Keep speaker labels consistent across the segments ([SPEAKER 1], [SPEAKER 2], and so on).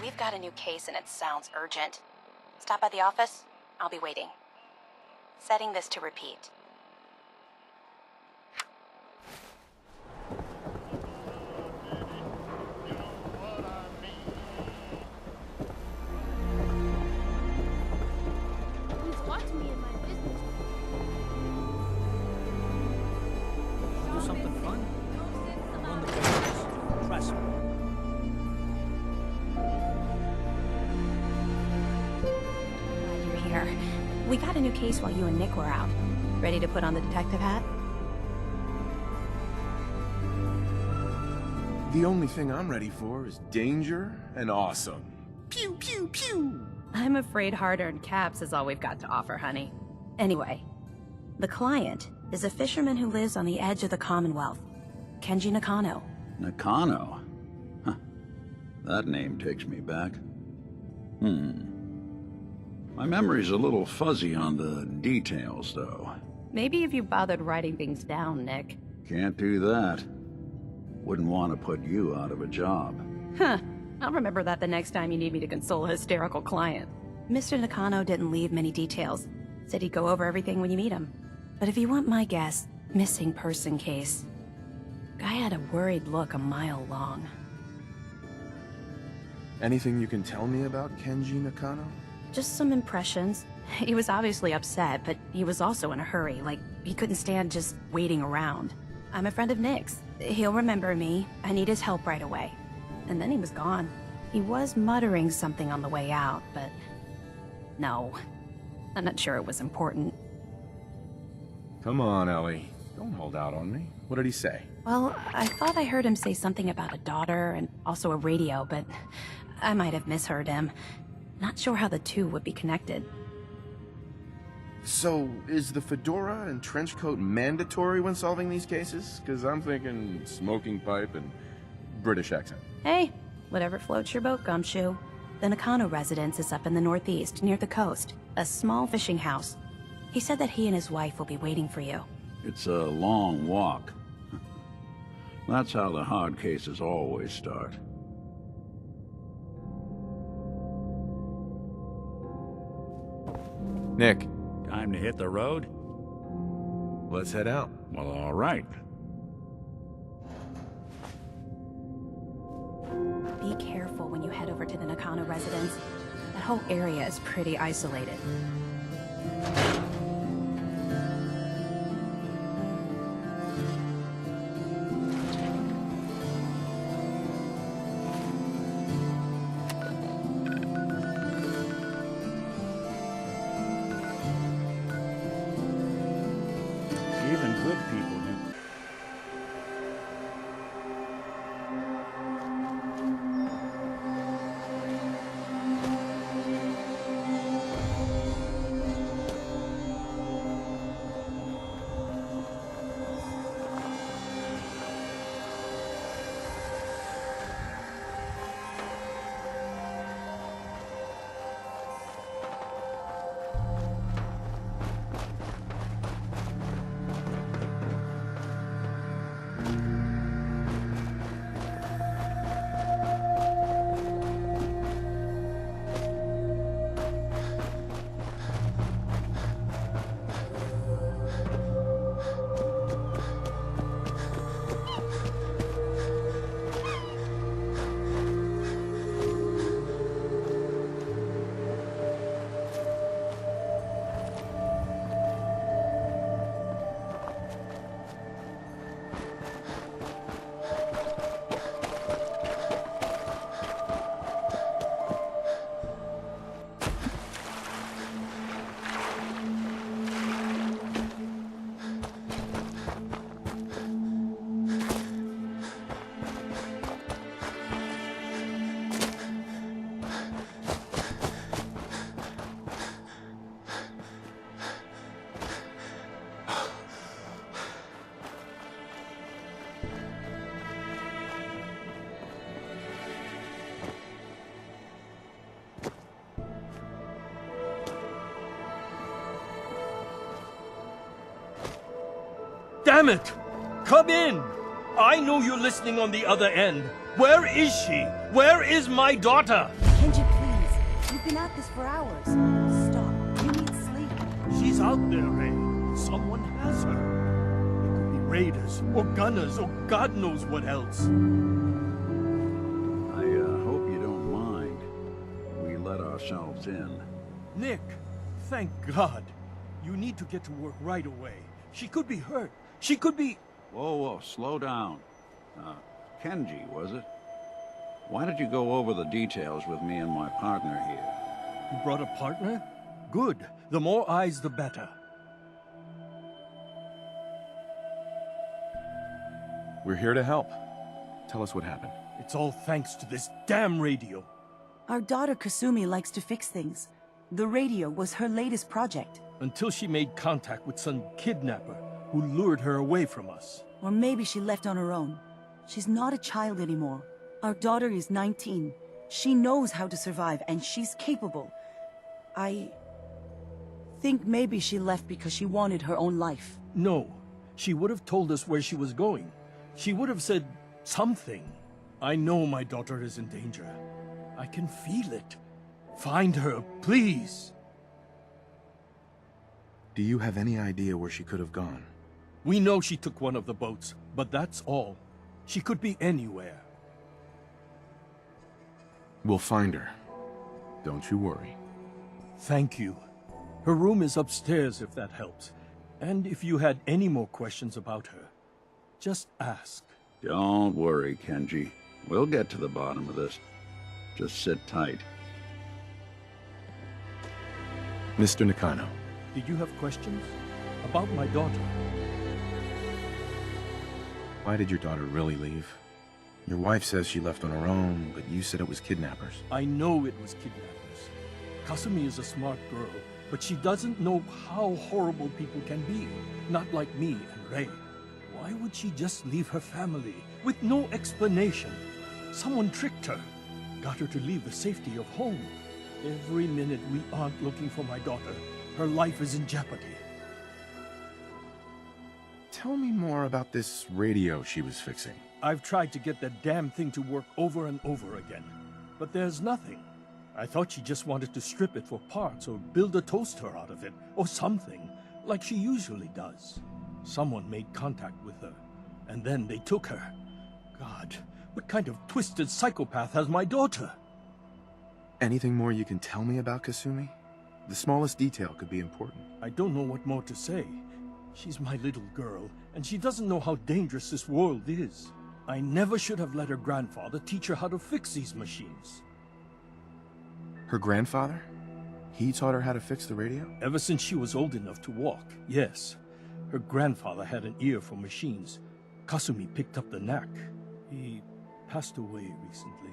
[SPEAKER 1] we've got a new case and it sounds urgent. Stop by the office? I'll be waiting. Setting this to repeat.
[SPEAKER 2] Do something fun. Run the business. Trust me.
[SPEAKER 1] Glad you're here. We got a new case while you and Nick were out. Ready to put on the detective hat?
[SPEAKER 3] The only thing I'm ready for is danger and awesome. Pew, pew, pew!
[SPEAKER 1] I'm afraid hard-earned caps is all we've got to offer, honey. Anyway, the client is a fisherman who lives on the edge of the Commonwealth. Kenji Nakano.
[SPEAKER 4] Nakano? Huh. That name takes me back. My memory's a little fuzzy on the details, though.
[SPEAKER 1] Maybe if you bothered writing things down, Nick.
[SPEAKER 4] Can't do that. Wouldn't want to put you out of a job.
[SPEAKER 1] Huh. I'll remember that the next time you need me to console a hysterical client. Mr. Nakano didn't leave many details. Said he'd go over everything when you meet him. But if you want my guess, missing person case. Guy had a worried look a mile long.
[SPEAKER 3] Anything you can tell me about Kenji Nakano?
[SPEAKER 1] Just some impressions. He was obviously upset, but he was also in a hurry, like he couldn't stand just waiting around. I'm a friend of Nick's. He'll remember me. I need his help right away. And then he was gone. He was muttering something on the way out, but... no. I'm not sure it was important.
[SPEAKER 3] Come on, Ellie. Don't hold out on me. What did he say?
[SPEAKER 1] Well, I thought I heard him say something about a daughter and also a radio, but I might have misheard him. Not sure how the two would be connected.
[SPEAKER 3] So, is the fedora and trench coat mandatory when solving these cases? Because I'm thinking smoking pipe and British accent.
[SPEAKER 1] Hey, whatever floats your boat, Gumshoe. The Nakano residence is up in the northeast, near the coast. A small fishing house. He said that he and his wife will be waiting for you.
[SPEAKER 4] It's a long walk. That's how the hard cases always start.
[SPEAKER 3] Nick,
[SPEAKER 2] Time to hit the road?
[SPEAKER 3] let's head out.
[SPEAKER 2] Well, all right.
[SPEAKER 1] Be careful when you head over to the Nakano residence. That whole area is pretty isolated.
[SPEAKER 2] Even good people do.
[SPEAKER 5] Damn it! Come in! I know you're listening on the other end. Where is she? Where is my daughter?
[SPEAKER 6] Kenji, please. You've been at this for hours. Stop. You need sleep.
[SPEAKER 5] She's out there, Ray. Someone has her. It could be raiders, or gunners, or God knows what else.
[SPEAKER 4] I hope you don't mind. We let ourselves in.
[SPEAKER 5] Nick, thank God. You need to get to work right away. She could be hurt. She could be...
[SPEAKER 4] Whoa, slow down. Kenji, was it? Why did you go over the details with me and my partner here?
[SPEAKER 5] You brought a partner? Good. The more eyes, the better.
[SPEAKER 3] We're here to help. Tell us what happened.
[SPEAKER 5] It's all thanks to this damn radio.
[SPEAKER 6] Our daughter Kasumi likes to fix things. The radio was her latest project.
[SPEAKER 5] Until she made contact with some kidnapper who lured her away from us.
[SPEAKER 6] Or maybe she left on her own. She's not a child anymore. Our daughter is 19. She knows how to survive, and she's capable. I think maybe she left because she wanted her own life.
[SPEAKER 5] No. She would have told us where she was going. She would have said something. I know my daughter is in danger. I can feel it. Find her, please.
[SPEAKER 3] Do you have any idea where she could have gone?
[SPEAKER 5] We know she took one of the boats, but that's all. She could be anywhere.
[SPEAKER 3] We'll find her. Don't you worry.
[SPEAKER 5] Thank you. Her room is upstairs if that helps. And if you had any more questions about her, just ask.
[SPEAKER 4] Don't worry, Kenji. We'll get to the bottom of this. Just sit tight.
[SPEAKER 3] Mr. Nakano.
[SPEAKER 5] Did you have questions? About my daughter?
[SPEAKER 3] Why did your daughter really leave? Your wife says she left on her own, but you said it was kidnappers.
[SPEAKER 5] I know it was kidnappers. Kasumi is a smart girl, but she doesn't know how horrible people can be. Not like me and Ray. Why would she just leave her family with no explanation? Someone tricked her. Got her to leave the safety of home. Every minute we aren't looking for my daughter, her life is in jeopardy.
[SPEAKER 3] Tell me more about this radio she was fixing.
[SPEAKER 5] I've tried to get that damn thing to work over and over again, but there's nothing. I thought she just wanted to strip it for parts or build a toaster out of it, or something, like she usually does. Someone made contact with her, and then they took her. God, what kind of twisted psychopath has my daughter?
[SPEAKER 3] Anything more you can tell me about Kasumi? The smallest detail could be important.
[SPEAKER 5] I don't know what more to say. She's my little girl, and she doesn't know how dangerous this world is. I never should have let her grandfather teach her how to fix these machines.
[SPEAKER 3] Her grandfather? He taught her how to fix the radio?
[SPEAKER 5] Ever since she was old enough to walk, yes. Her grandfather had an ear for machines. Kasumi picked up the knack. He passed away recently.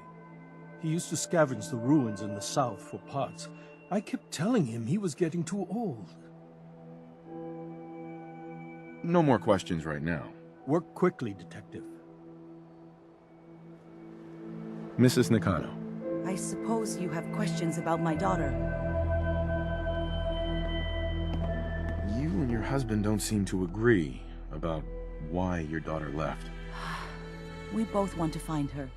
[SPEAKER 5] He used to scavenge the ruins in the south for parts. I kept telling him he was getting too old.
[SPEAKER 3] No more questions right now.
[SPEAKER 5] Work quickly, Detective.
[SPEAKER 3] Mrs. Nakano.
[SPEAKER 6] I suppose you have questions about my daughter.
[SPEAKER 3] You and your husband don't seem to agree about why your daughter left.
[SPEAKER 6] We both want to find her.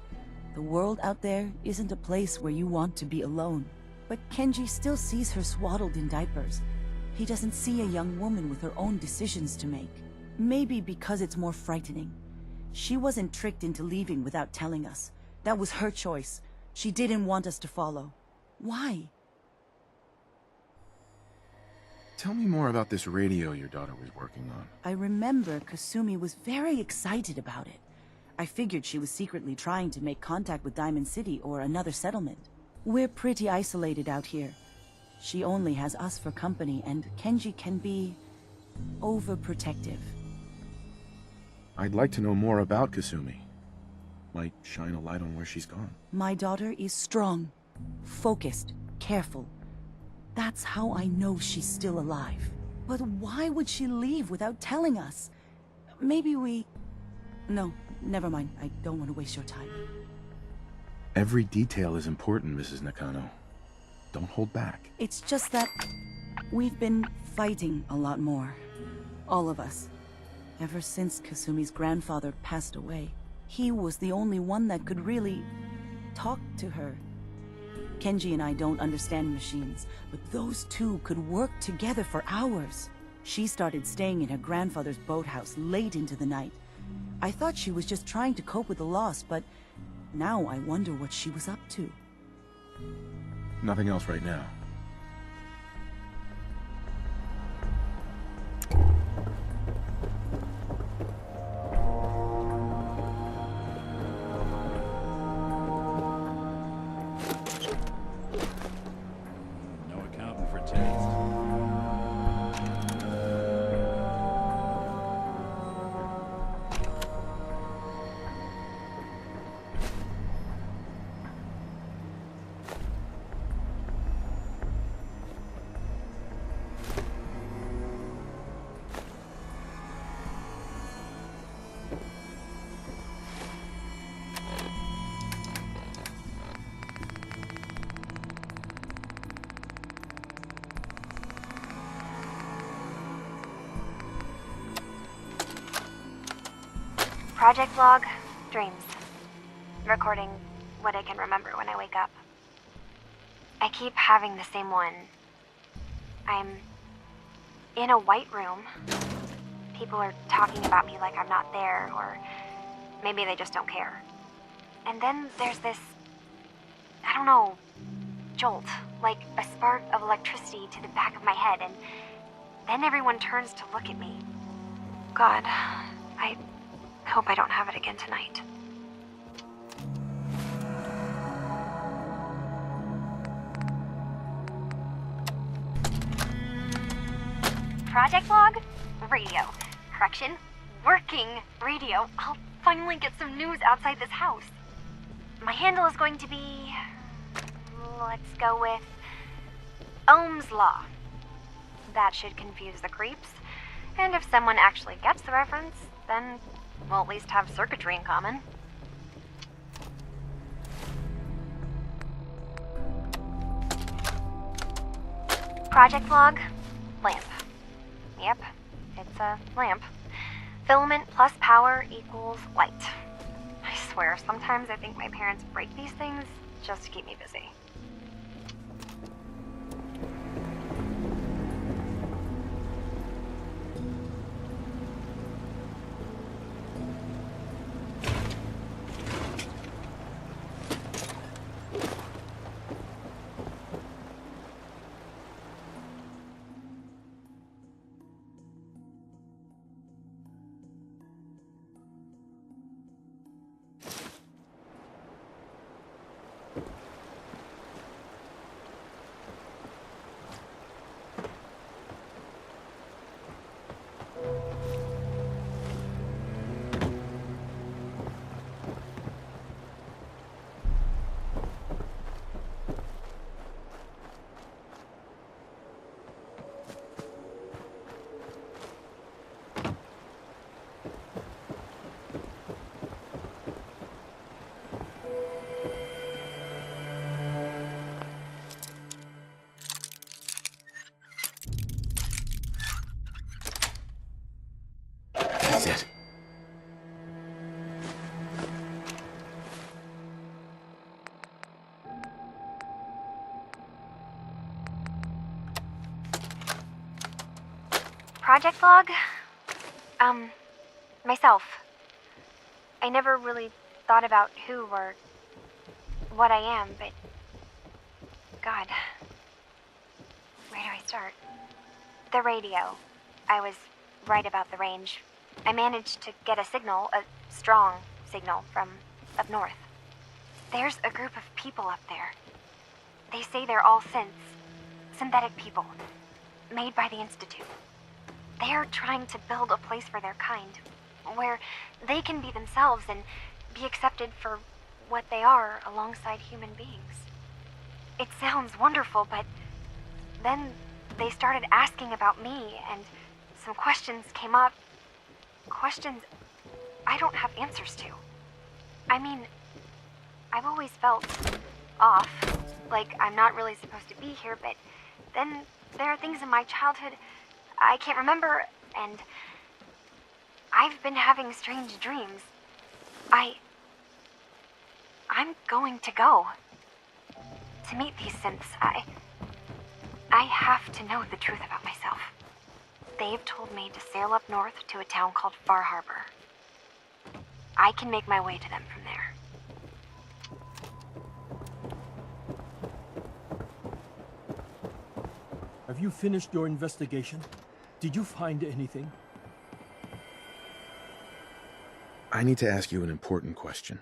[SPEAKER 6] The world out there isn't a place where you want to be alone. But Kenji still sees her swaddled in diapers. He doesn't see a young woman with her own decisions to make. Maybe because it's more frightening. She wasn't tricked into leaving without telling us. That was her choice. She didn't want us to follow. Why?
[SPEAKER 3] Tell me more about this radio your daughter was working on.
[SPEAKER 6] I remember Kasumi was very excited about it. I figured she was secretly trying to make contact with Diamond City or another settlement. We're pretty isolated out here. She only has us for company, and Kenji can be overprotective.
[SPEAKER 3] I'd like to know more about Kasumi. Might shine a light on where she's gone.
[SPEAKER 6] My daughter is strong, focused, careful. That's how I know she's still alive. But why would she leave without telling us? Maybe we... No, never mind. I don't want to waste your time.
[SPEAKER 3] Every detail is important, Mrs. Nakano. Don't hold back.
[SPEAKER 6] It's just that we've been fighting a lot more. All of us. Ever since Kasumi's grandfather passed away. He was the only one that could really talk to her. Kenji and I don't understand machines, but those two could work together for hours. She started staying in her grandfather's boathouse late into the night. I thought she was just trying to cope with the loss, but now I wonder what she was up to.
[SPEAKER 3] Nothing else right now.
[SPEAKER 7] No accounting for taste.
[SPEAKER 8] Project log, dreams. Recording what I can remember when I wake up. I keep having the same one. I'm in a white room. People are talking about me like I'm not there, or maybe they just don't care. And then there's this, I don't know, jolt, like a spark of electricity to the back of my head, and then everyone turns to look at me. God, I hope I don't have it again tonight. Project log? Radio. Correction, working radio. I'll finally get some news outside this house. My handle is going to be... let's go with... Ohm's Law. That should confuse the creeps. And if someone actually gets the reference, then we'll at least have circuitry in common. Project log, lamp. Yep, it's a lamp. Filament plus power equals light. I swear, sometimes I think my parents break these things just to keep me busy.
[SPEAKER 3] That's it.
[SPEAKER 8] Project log? Myself. I never really thought about who or what I am, but... God. Where do I start? The radio. I was right about the range. I managed to get a signal, a strong signal, from up north. There's a group of people up there. They say they're all synths. Synthetic people. Made by the Institute. They're trying to build a place for their kind, where they can be themselves and be accepted for what they are alongside human beings. It sounds wonderful, but then they started asking about me, and some questions came up. Questions I don't have answers to. I mean, I've always felt off, like I'm not really supposed to be here, but then there are things in my childhood I can't remember, and I've been having strange dreams. I'm going to go. to meet these synths, I have to know the truth about myself. They've told me to sail up north to a town called Far Habor. I can make my way to them from there.
[SPEAKER 5] Have you finished your investigation? Did you find anything?
[SPEAKER 3] I need to ask you an important question.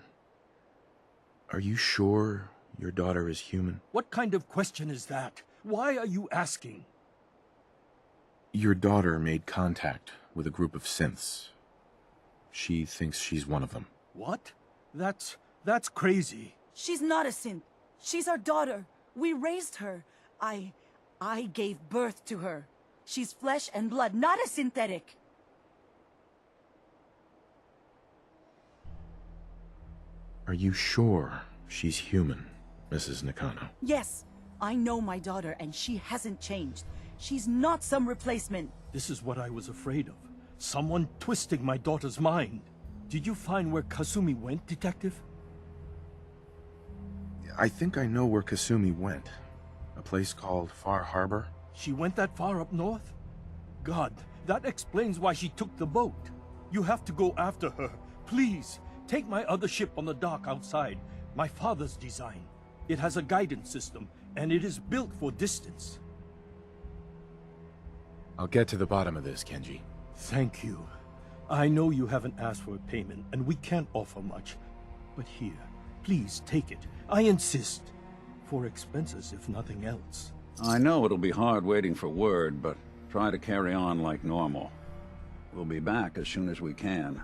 [SPEAKER 3] Are you sure your daughter is human?
[SPEAKER 5] What kind of question is that? Why are you asking?
[SPEAKER 3] Your daughter made contact with a group of synths. She thinks she's one of them.
[SPEAKER 5] What? That's crazy.
[SPEAKER 6] She's not a synth. She's our daughter. We raised her. I gave birth to her. She's flesh and blood, not a synthetic.
[SPEAKER 3] Are you sure she's human, Mrs. Nakano?
[SPEAKER 6] Yes, I know my daughter, and she hasn't changed. She's not some replacement.
[SPEAKER 5] This is what I was afraid of. Someone twisting my daughter's mind. Did you find where Kasumi went, Detective?
[SPEAKER 3] I think I know where Kasumi went. A place called Far Habor.
[SPEAKER 5] She went that far up north? God, that explains why she took the boat. You have to go after her. Please, take my other ship on the dock outside. My father's design. It has a guidance system, and it is built for distance.
[SPEAKER 3] I'll get to the bottom of this, Kenji.
[SPEAKER 5] Thank you. I know you haven't asked for a payment, and we can't offer much. But here, please take it. I insist. For expenses, if nothing else.
[SPEAKER 4] I know it'll be hard waiting for word, but try to carry on like normal. We'll be back as soon as we can.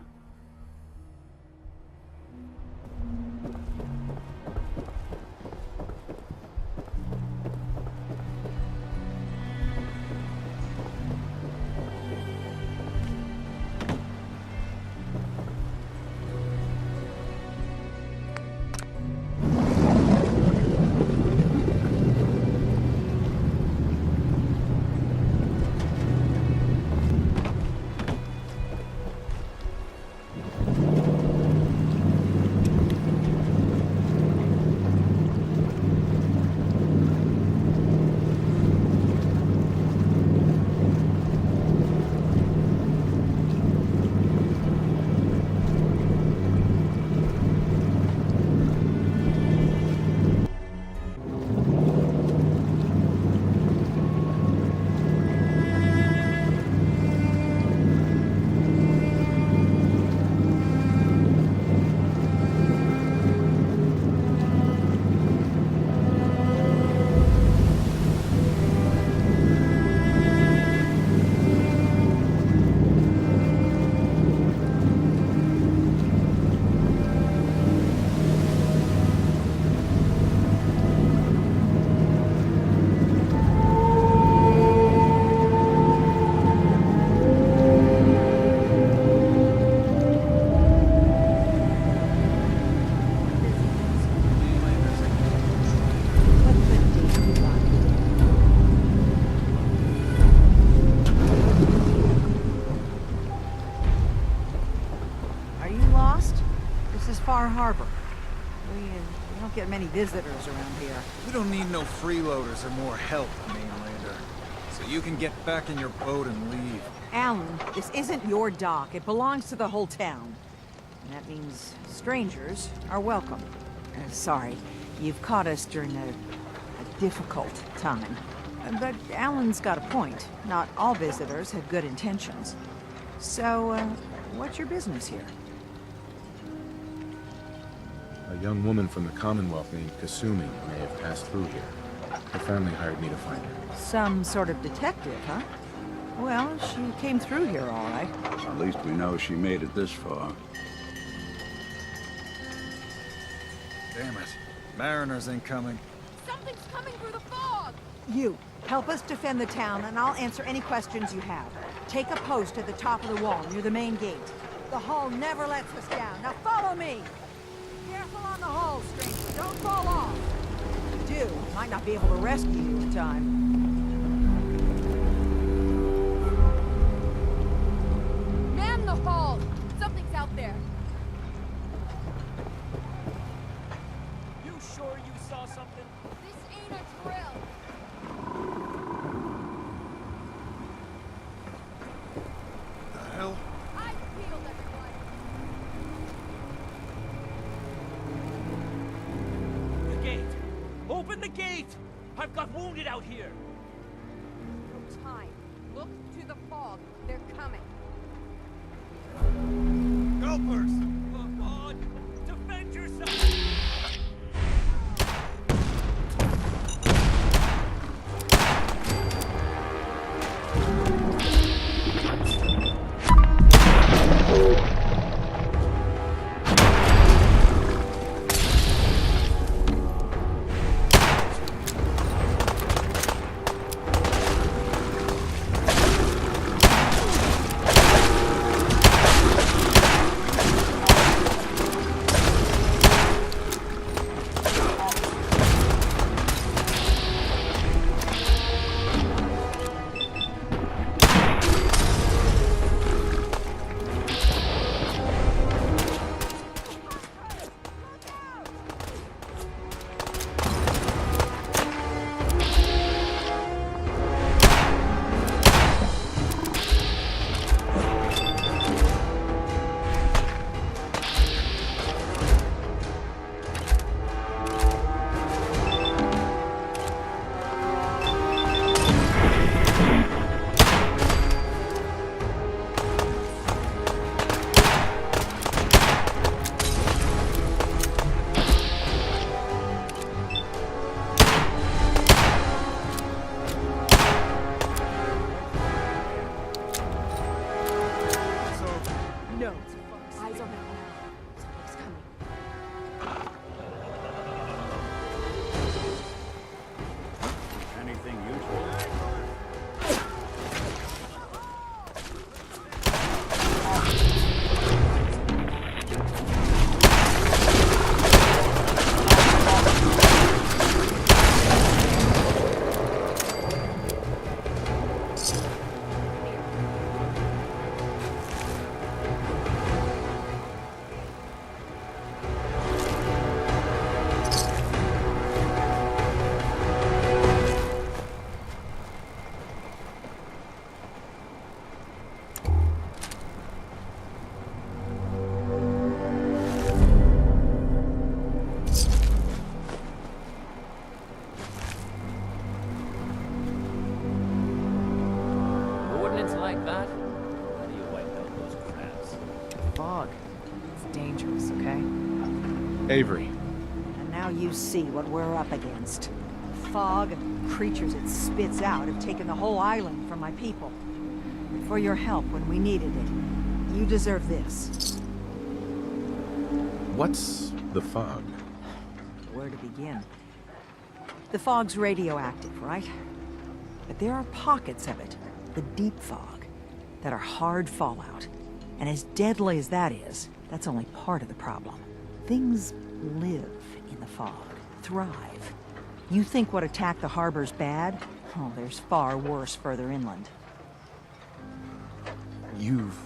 [SPEAKER 9] Far Habor. We don't get many visitors around here.
[SPEAKER 10] We don't need no freeloaders or more help, mainlander. So you can get back in your boat and leave.
[SPEAKER 9] Alan, this isn't your dock. It belongs to the whole town. And that means strangers are welcome. Sorry, you've caught us during a difficult time. But Alan's got a point. Not all visitors have good intentions. So, what's your business here?
[SPEAKER 3] A young woman from the Commonwealth named Kasumi may have passed through here. Her family hired me to find her.
[SPEAKER 9] Some sort of detective, huh? Well, she came through here all right.
[SPEAKER 4] At least we know she made it this far.
[SPEAKER 10] Damn it. Mariners incoming.
[SPEAKER 11] Something's coming through the fog!
[SPEAKER 9] You, help us defend the town, and I'll answer any questions you have. Take a post at the top of the wall, near the main gate. The hull never lets us down. Now follow me! Careful on the hull, stranger. Don't fall off. If you do, I might not be able to rescue you in time.
[SPEAKER 11] Man the hull! Something's out there.
[SPEAKER 2] You sure you saw something?
[SPEAKER 11] This
[SPEAKER 2] Open the gate! I've got wounded out here!
[SPEAKER 11] No time. Look to the fog. They're coming.
[SPEAKER 10] Gulpers!
[SPEAKER 2] Look on! Defend yourself!
[SPEAKER 11] Eyes on that now. Something's coming.
[SPEAKER 4] Anything useful?
[SPEAKER 2] Ordnance like that? How do you wipe out those crabs?
[SPEAKER 9] Fog. It's dangerous, okay?
[SPEAKER 3] Avery.
[SPEAKER 9] And now you see what we're up against. Fog and creatures it spits out have taken the whole island from my people. And for your help when we needed it, you deserve this.
[SPEAKER 3] What's the fog?
[SPEAKER 9] Where to begin? The fog's radioactive, right? But there are pockets of it, the deep fog, that are hard fallout. And as deadly as that is, that's only part of the problem. Things live in the fog, thrive. You think what attacked the harbor's bad? Oh, there's far worse further inland.
[SPEAKER 3] You've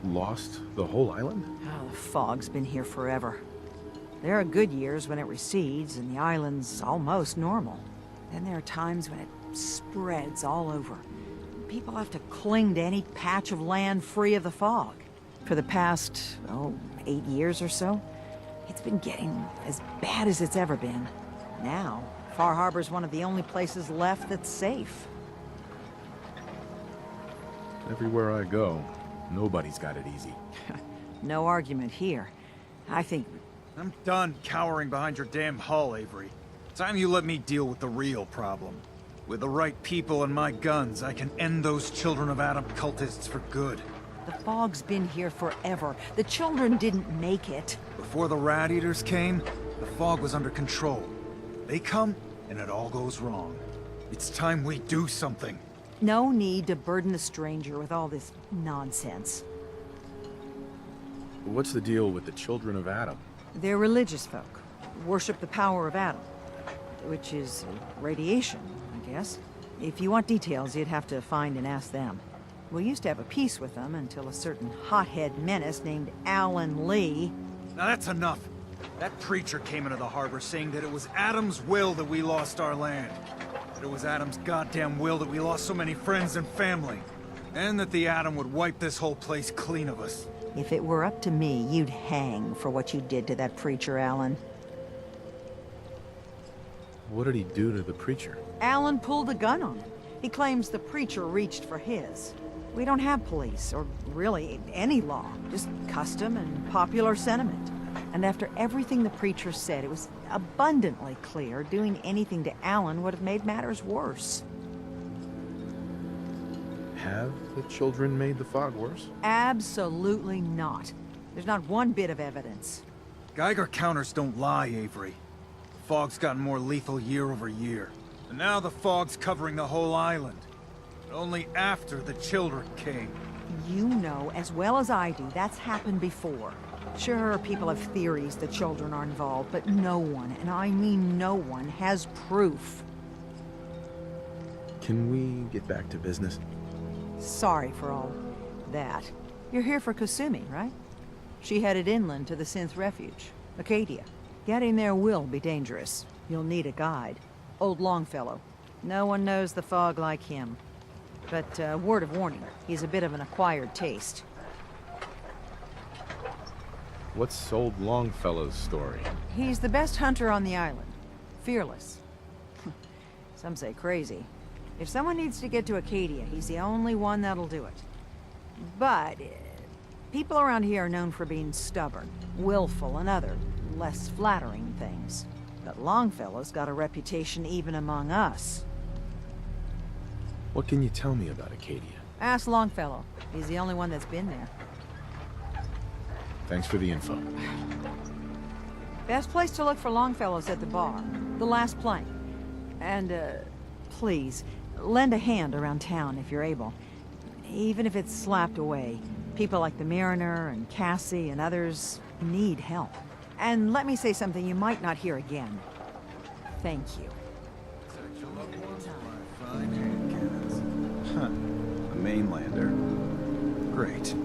[SPEAKER 3] lost the whole island?
[SPEAKER 9] Oh, the fog's been here forever. There are good years when it recedes and the island's almost normal. Then there are times when it spreads all over. People have to cling to any patch of land free of the fog. For the past, 8 years or so, it's been getting as bad as it's ever been. Now, Far Habor's one of the only places left that's safe.
[SPEAKER 3] Everywhere I go, nobody's got it easy.
[SPEAKER 9] No argument here. I think...
[SPEAKER 10] I'm done cowering behind your damn hull, Avery. Time you let me deal with the real problem. With the right people and my guns, I can end those Children of Adam cultists for good.
[SPEAKER 9] The fog's been here forever. The children didn't make it.
[SPEAKER 10] Before the Rat Eaters came, the fog was under control. They come, and it all goes wrong. It's time we do something.
[SPEAKER 9] No need to burden the stranger with all this nonsense.
[SPEAKER 3] What's the deal with the Children of Adam?
[SPEAKER 9] They're religious folk. Worship the power of Adam. Which is radiation, I guess. If you want details, you'd have to find and ask them. We used to have a peace with them until a certain hothead menace named Alan Lee...
[SPEAKER 10] Now that's enough. That preacher came into the harbor saying that it was Adam's will that we lost our land. That it was Adam's goddamn will that we lost so many friends and family. And that the Atom would wipe this whole place clean of us.
[SPEAKER 9] If it were up to me, you'd hang for what you did to that preacher, Alan.
[SPEAKER 3] What did he do to the preacher?
[SPEAKER 9] Alan pulled a gun on him. He claims the preacher reached for his. We don't have police, or really any law, just custom and popular sentiment. And after everything the preacher said, it was abundantly clear doing anything to Alan would have made matters worse.
[SPEAKER 3] Have the children made the fog worse?
[SPEAKER 9] Absolutely not. There's not one bit of evidence.
[SPEAKER 10] Geiger counters don't lie, Avery. The fog's gotten more lethal year over year. And now the fog's covering the whole island. But only after the children came.
[SPEAKER 9] You know as well as I do that's happened before. Sure, people have theories the children are involved, but no one, and I mean no one, has proof.
[SPEAKER 3] Can we get back to business?
[SPEAKER 9] Sorry for all that. You're here for Kasumi, right? She headed inland to the Synth refuge, Acadia. Getting there will be dangerous. You'll need a guide. Old Longfellow. No one knows the fog like him. But word of warning, he's a bit of an acquired taste.
[SPEAKER 3] What's old Longfellow's story?
[SPEAKER 9] He's the best hunter on the island. Fearless. Some say crazy. If someone needs to get to Acadia, he's the only one that'll do it. But people around here are known for being stubborn, willful, and other, less flattering things. But Longfellow's got a reputation even among us.
[SPEAKER 3] What can you tell me about Acadia?
[SPEAKER 9] Ask Longfellow. He's the only one that's been there.
[SPEAKER 3] Thanks for the info.
[SPEAKER 9] Best place to look for Longfellow's at the bar. The last plank. And, please, lend a hand around town if you're able. Even if it's slapped away. People like the Mariner and Cassie and others need help. And let me say something you might not hear again. Thank you.
[SPEAKER 10] Fine hand cannons.
[SPEAKER 4] A mainlander.
[SPEAKER 10] Great.